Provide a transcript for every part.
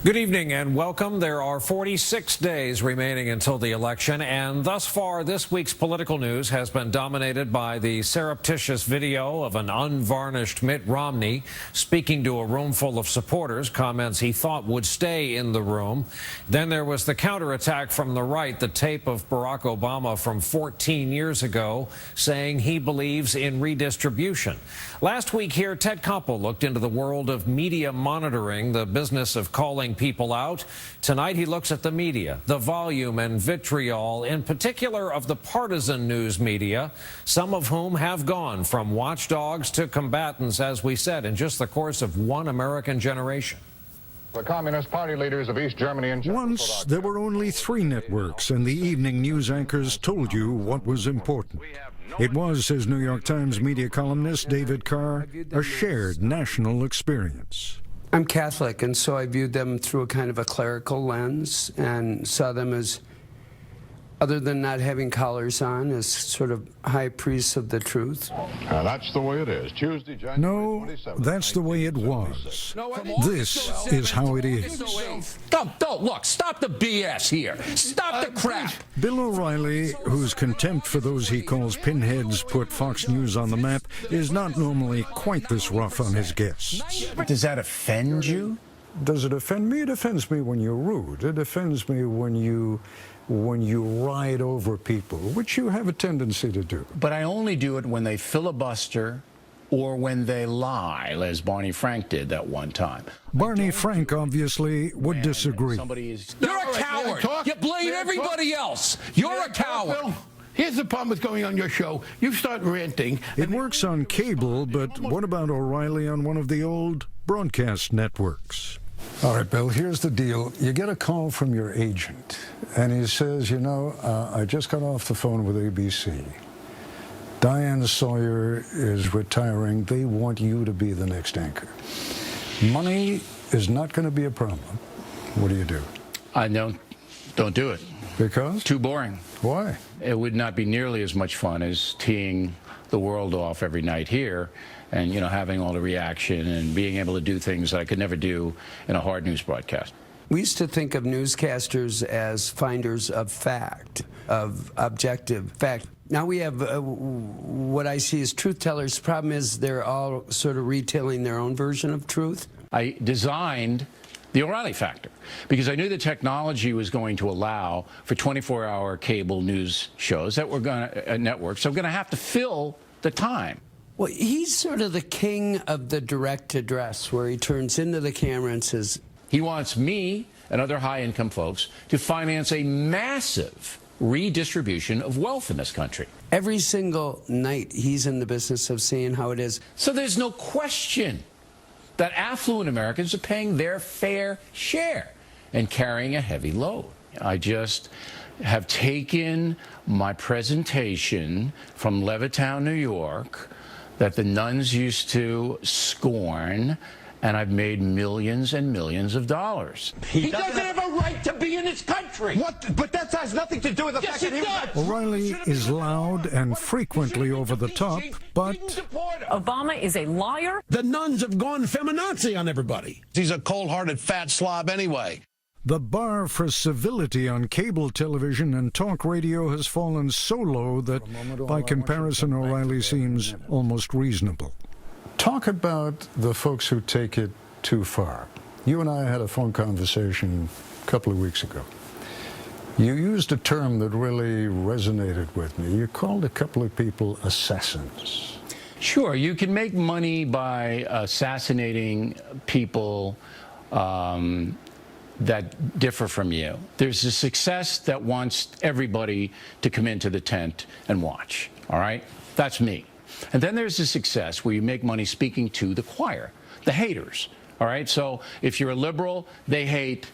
Good evening and welcome. There are 46 days remaining until the election, and thus far this week's political news has been dominated by the surreptitious video of an unvarnished Mitt Romney speaking to a room full of supporters, comments he thought would stay in the room. Then there was the counterattack from the right, the tape of Barack Obama from 14 years ago saying he believes in redistribution. Last week here, Ted Koppel looked into the world of media monitoring, the business of calling people out. Tonight he looks at the media, the volume and vitriol, in particular of the partisan news media, some of whom have gone from watchdogs to combatants, as we said, in just the course of one American generation. The Communist Party leaders of East Germany and once there were only 3 networks, and the evening news anchors told you what was important. It was, says New York Times media columnist David Carr, a shared national experience. I'm Catholic, and so I viewed them through a kind of a clerical lens and saw them as, other than not having collars on, as sort of high priests of the truth. That's the way it is. Tuesday, January No, 27th, that's the way it was. This is how it is. Don't look. Stop the BS here. Stop the crap. Bill O'Reilly, whose contempt for those he calls pinheads put Fox News on the map, is not normally quite this rough on his guests. Does that offend you? Does it offend me? It offends me when you're rude. It offends me when you ride over people, which you have a tendency to do. But I only do it when they filibuster or when they lie, as Barney Frank did that one time. Barney Frank obviously would disagree. You're a coward. You blame everybody else. You're a coward. Here's the problem with going on your show. You start ranting. It works on cable, but what about O'Reilly on one of the old broadcast networks? All right, Bill, here's the deal. You get a call from your agent, and he says, you know, I just got off the phone with ABC. Diane Sawyer is retiring. They want you to be the next anchor. Money is not going to be a problem. What do you do? I don't do it. Because? Too boring. Why? It would not be nearly as much fun as teeing the world off every night here and, you know, having all the reaction and being able to do things that I could never do in a hard news broadcast. We used to think of newscasters as finders of fact, of objective fact. Now we have what I see as truth tellers. The problem is they're all sort of retailing their own version of truth. I designed the O'Reilly factor because I knew the technology was going to allow for 24-hour cable news shows that were going to networks. So I'm going to have to fill the time. Well, he's sort of the king of the direct address, where he turns into the camera and says, he wants me and other high-income folks to finance a massive redistribution of wealth in this country. Every single night he's in the business of seeing how it is. So there's no question that affluent Americans are paying their fair share and carrying a heavy load. I just have taken my presentation from Levittown, New York, that the nuns used to scorn, and I've made millions and millions of dollars. He doesn't have a right to be in this country. What? But that has nothing to do with the fact that he was. O'Reilly is loud and frequently over the top, but Obama is a liar. The nuns have gone feminazi on everybody. He's a cold-hearted fat slob anyway. the bar for civility on cable television and talk radio has fallen so low that, by comparison, O'Reilly seems almost reasonable. Talk about the folks who take it too far. You and I had a phone conversation a couple of weeks ago. You used a term that really resonated with me. You called a couple of people assassins. Sure, you can make money by assassinating people that differ from you. There's a success that wants everybody to come into the tent and watch, all right? That's me. And then there's the success where you make money speaking to the choir, the haters, all right? So if you're a liberal, they hate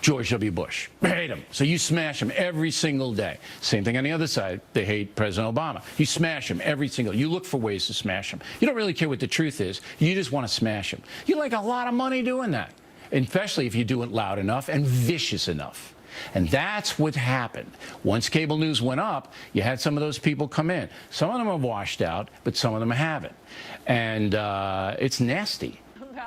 George W. Bush. They hate him. So you smash him every single day. Same thing on the other side. They hate President Obama. You smash him every single day. You look for ways to smash him. You don't really care what the truth is. You just want to smash him. You make a lot of money doing that, especially if you do it loud enough and vicious enough. And that's what happened. Once cable news went up, you had some of those people come in. Some of them have washed out, but some of them haven't. And it's nasty.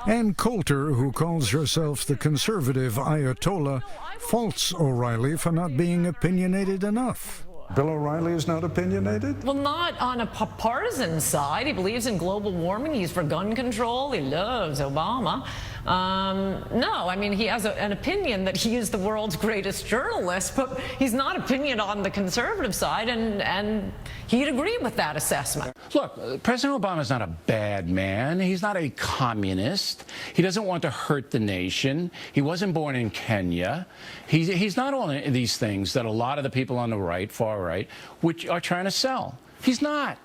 Ann Coulter, who calls herself the conservative Ayatollah, faults O'Reilly for not being opinionated enough. Bill O'Reilly is not opinionated? Well, not on a partisan side. He believes in global warming. He's for gun control. He loves Obama. No, I mean, he has an opinion that he is the world's greatest journalist, but he's not opinion on the conservative side, and he'd agree with that assessment. Look, President Obama's not a bad man. He's not a communist. He doesn't want to hurt the nation. He wasn't born in Kenya. He's not all of these things that a lot of the people on the right, far right, which are trying to sell. He's not.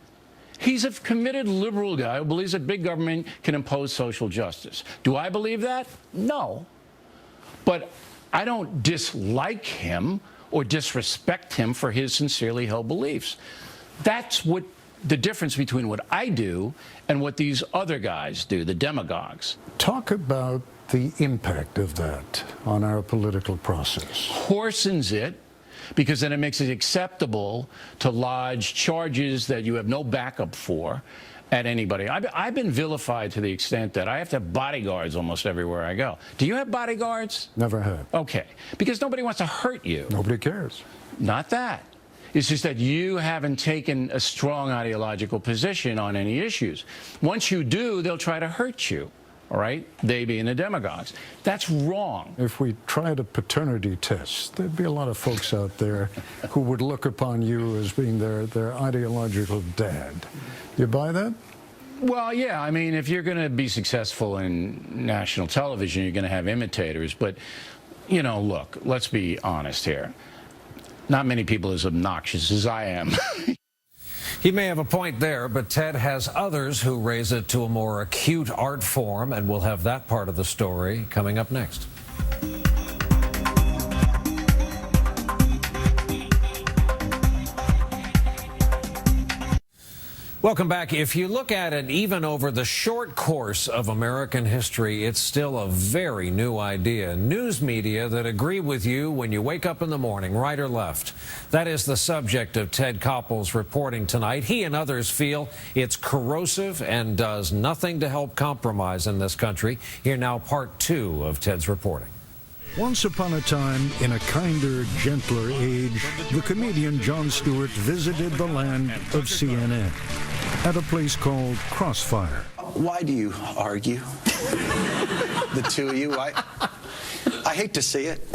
He's a committed liberal guy who believes that big government can impose social justice. Do I believe that? No. But I don't dislike him or disrespect him for his sincerely held beliefs. That's what the difference between what I do and what these other guys do, the demagogues. Talk about the impact of that on our political process. Horsens it, because then it makes it acceptable to lodge charges that you have no backup for at anybody. I've been vilified to the extent that I have to have bodyguards almost everywhere I go. Do you have bodyguards? Never had. Okay, because nobody wants to hurt you. Nobody cares. Not that. It's just that you haven't taken a strong ideological position on any issues. Once you do, they'll try to hurt you. All right? They being the demagogues. That's wrong. If we tried a paternity test, there'd be a lot of folks out there who would look upon you as being their ideological dad. You buy that? Well, yeah. I mean, if you're going to be successful in national television, you're going to have imitators. But, you know, look, let's be honest here. Not many people as obnoxious as I am. He may have a point there, but Ted has others who raise it to a more acute art form, and we'll have that part of the story coming up next. Welcome back. If you look at it even over the short course of American history, it's still a very new idea. News media that agree with you when you wake up in the morning, right or left. That is the subject of Ted Koppel's reporting tonight. He and others feel it's corrosive and does nothing to help compromise in this country. Here now, part 2 of Ted's reporting. Once upon a time, in a kinder, gentler age, the comedian Jon Stewart visited the land of CNN at a place called Crossfire. Why do you argue? The two of you? I hate to see it.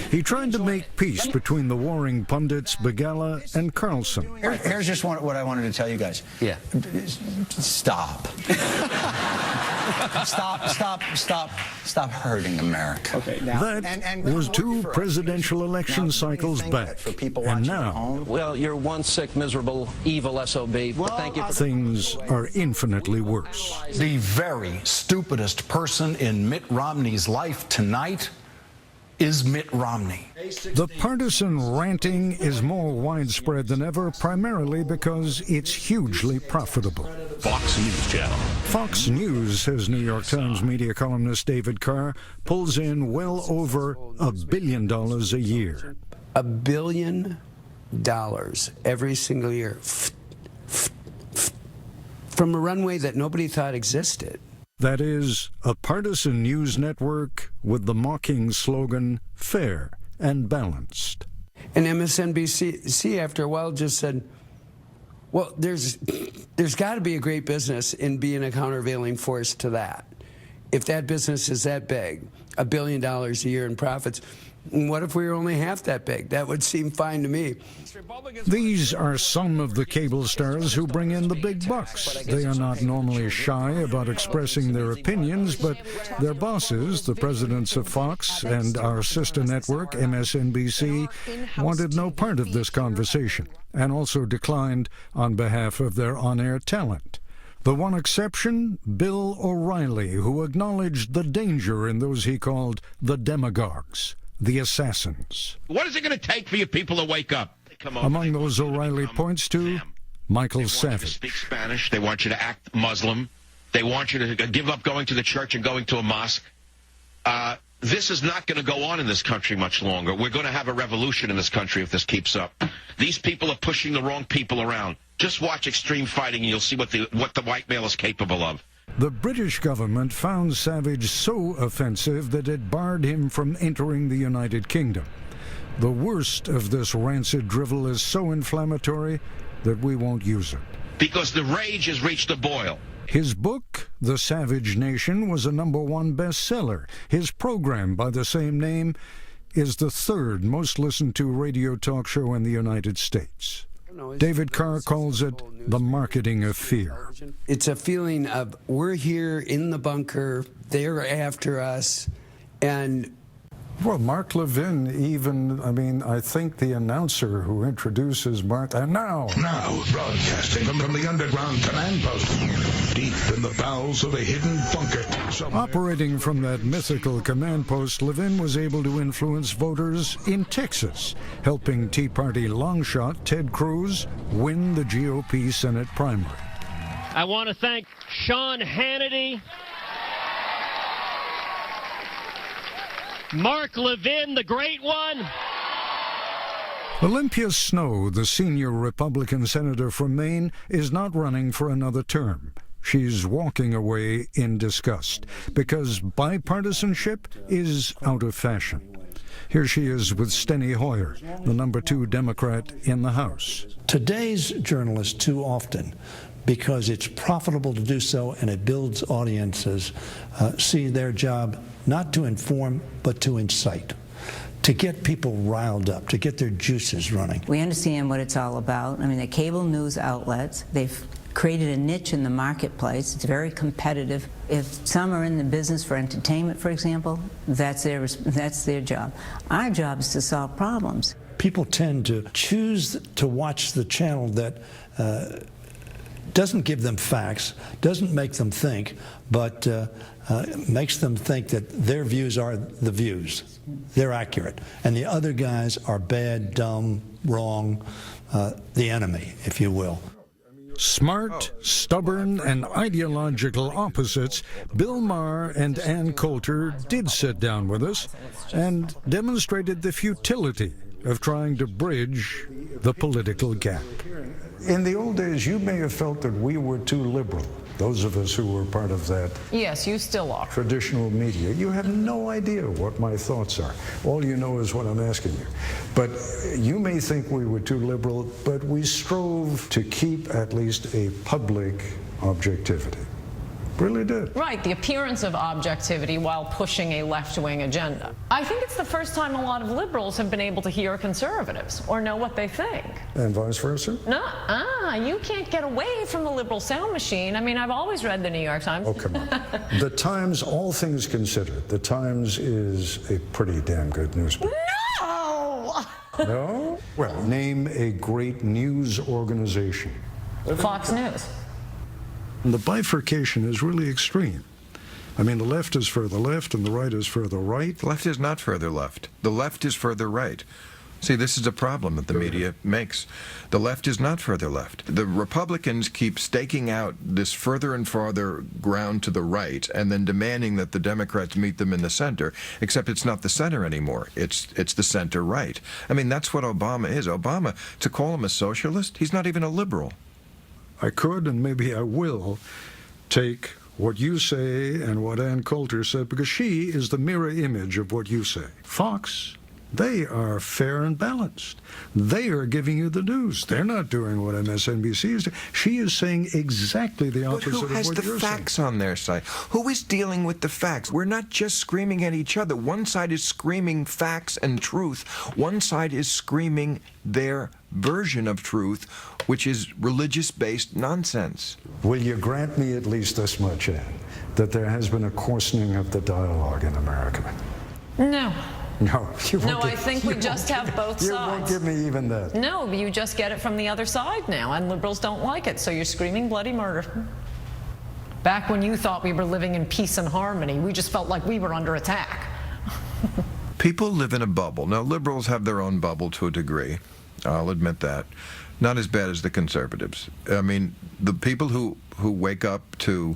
He tried to make peace between the warring pundits Begala and Carlson. Here's just what I wanted to tell you guys. Yeah. Stop. Stop hurting America. Okay, now, that was 2 presidential election cycles back. And now, well, you're one sick, miserable, evil SOB. Well, thank you. Things are infinitely worse. The very stupidest person in Mitt Romney's life tonight is Mitt Romney. The partisan ranting is more widespread than ever, primarily because it's hugely profitable. Fox News Channel. Fox News, says New York Times media columnist David Carr, pulls in well over $1 billion a year. $1 billion every single year from a runway that nobody thought existed. That is, a partisan news network with the mocking slogan, fair and balanced. And MSNBC, after a while, just said, well, there's got to be a great business in being a countervailing force to that. If that business is that big, $1 billion a year in profits, what if we were only half that big? That would seem fine to me. These are some of the cable stars who bring in the big bucks. They are not normally shy about expressing their opinions, but their bosses, the presidents of Fox and our sister network, MSNBC, wanted no part of this conversation and also declined on behalf of their on-air talent. The one exception, Bill O'Reilly, who acknowledged the danger in those he called the demagogues, the assassins. What is it going to take for you people to wake up? Among those O'Reilly points to Michael Savage. They want you to speak Spanish. They want you to act Muslim. They want you to give up going to the church and going to a mosque. This is not going to go on in this country much longer. We're going to have a revolution in this country if this keeps up. These people are pushing the wrong people around. Just watch extreme fighting and you'll see what the white male is capable of. The British government found Savage so offensive that it barred him from entering the United Kingdom. The worst of this rancid drivel is so inflammatory that we won't use it. Because the rage has reached a boil. His book, The Savage Nation, was a #1 bestseller. His program by the same name is the third most listened to radio talk show in the United States. David Carr calls it the marketing of fear. It's a feeling of we're here in the bunker, they're after us, and well, Mark Levin even, I think the announcer who introduces Mark, and now broadcasting from the underground command post, deep in the bowels of a hidden bunker. Operating from that mythical command post, Levin was able to influence voters in Texas, helping Tea Party longshot Ted Cruz win the GOP Senate primary. I want to thank Sean Hannity, Mark Levin, the great one. Olympia Snowe, the senior Republican senator from Maine, is not running for another term. She's walking away in disgust because bipartisanship is out of fashion. Here she is with Steny Hoyer, the #2 Democrat in the House. Today's journalists too often, because it's profitable to do so and it builds audiences, see their job not to inform but to incite, to get people riled up, to get their juices running. We understand what it's all about. The cable news outlets, they've created a niche in the marketplace. It's very competitive. If some are in the business for entertainment, for example, that's their job. Our job is to solve problems. People tend to choose to watch the channel that doesn't give them facts, doesn't make them think, but makes them think that their views are the views. They're accurate. And the other guys are bad, dumb, wrong, the enemy, if you will. Smart, stubborn, and ideological opposites, Bill Maher and Ann Coulter did sit down with us and demonstrated the futility of trying to bridge the political gap. In the old days, you may have felt that we were too liberal, those of us who were part of that. Yes, you still are. Traditional media. You have no idea what my thoughts are. All you know is what I'm asking you. But you may think we were too liberal, but we strove to keep at least a public objectivity. Really did. Right, the appearance of objectivity while pushing a left-wing agenda. I think it's the first time a lot of liberals have been able to hear conservatives or know what they think. And vice versa? You can't get away from the liberal sound machine. I've always read the New York Times. Oh, come on. The Times, all things considered, the Times is a pretty damn good newspaper. No! No? Well, name a great news organization. Fox News. The bifurcation is really extreme. The left is further left and the right is further right. The left is not further left. The left is further right. See, this is a problem that the media makes. The left is not further left. The Republicans keep staking out this further and farther ground to the right and then demanding that the Democrats meet them in the center, except it's not the center anymore. It's the center right. That's what Obama is. Obama, to call him a socialist, he's not even a liberal. I could, and maybe I will, take what you say and what Ann Coulter said, because she is the mirror image of what you say. Fox, they are fair and balanced. They are giving you the news. They're not doing what MSNBC is doing. She is saying exactly the opposite of what you're saying. But who has the facts on their side? Who is dealing with the facts? We're not just screaming at each other. One side is screaming facts and truth. One side is screaming their version of truth, which is religious-based nonsense. Will you grant me at least this much, Ann, that there has been a coarsening of the dialogue in America? No. No, I think we just have both sides. You won't give me even that. No, you just get it from the other side now, and liberals don't like it, so you're screaming bloody murder. Back when you thought we were living in peace and harmony, we just felt like we were under attack. People live in a bubble. Now, liberals have their own bubble to a degree. I'll admit that. Not as bad as the conservatives. The people who wake up to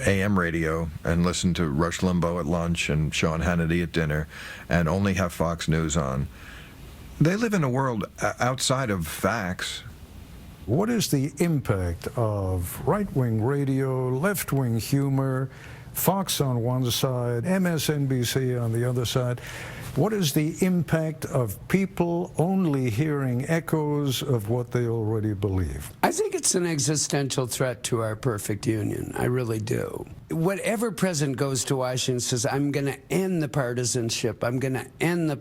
AM radio and listen to Rush Limbaugh at lunch and Sean Hannity at dinner and only have Fox News on, they live in a world outside of facts. What is the impact of right-wing radio, left-wing humor, Fox on one side, MSNBC on the other side? What is the impact of people only hearing echoes of what they already believe? I think it's an existential threat to our perfect union. I really do. Whatever president goes to Washington and says, I'm going to end the partisanship, I'm going to end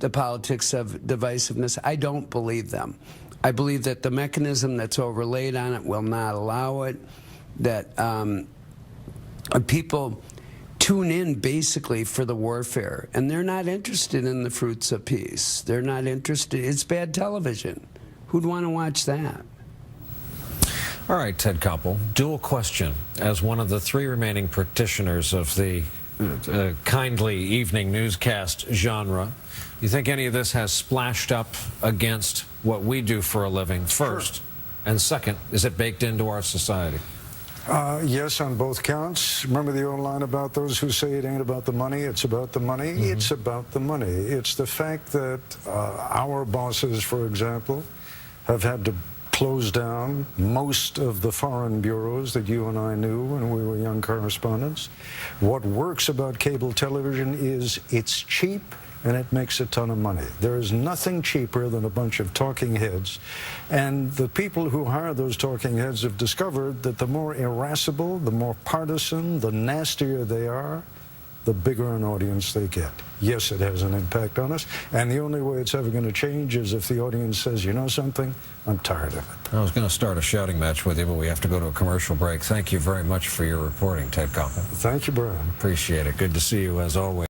the politics of divisiveness, I don't believe them. I believe that the mechanism that's overlaid on it will not allow it, that people tune in basically for the warfare, and they're not interested in the fruits of peace. They're not interested. It's bad television. Who'd want to watch that? All right, Ted Koppel, dual question. As one of the 3 remaining practitioners of the kindly evening newscast genre, you think any of this has splashed up against what we do for a living, first? Sure. And second, is it baked into our society? Yes, on both counts. Remember the old line about those who say it ain't about the money, it's about the money? Mm-hmm. It's about the money. It's the fact that our bosses, for example, have had to close down most of the foreign bureaus that you and I knew when we were young correspondents. What works about cable television is it's cheap and it makes a ton of money. There is nothing cheaper than a bunch of talking heads. And the people who hire those talking heads have discovered that the more irascible, the more partisan, the nastier they are, the bigger an audience they get. Yes, it has an impact on us, and the only way it's ever going to change is if the audience says, you know something, I'm tired of it. I was going to start a shouting match with you, but we have to go to a commercial break. Thank you very much for your reporting, Ted Koppel. Thank you, Brian. Appreciate it. Good to see you as always.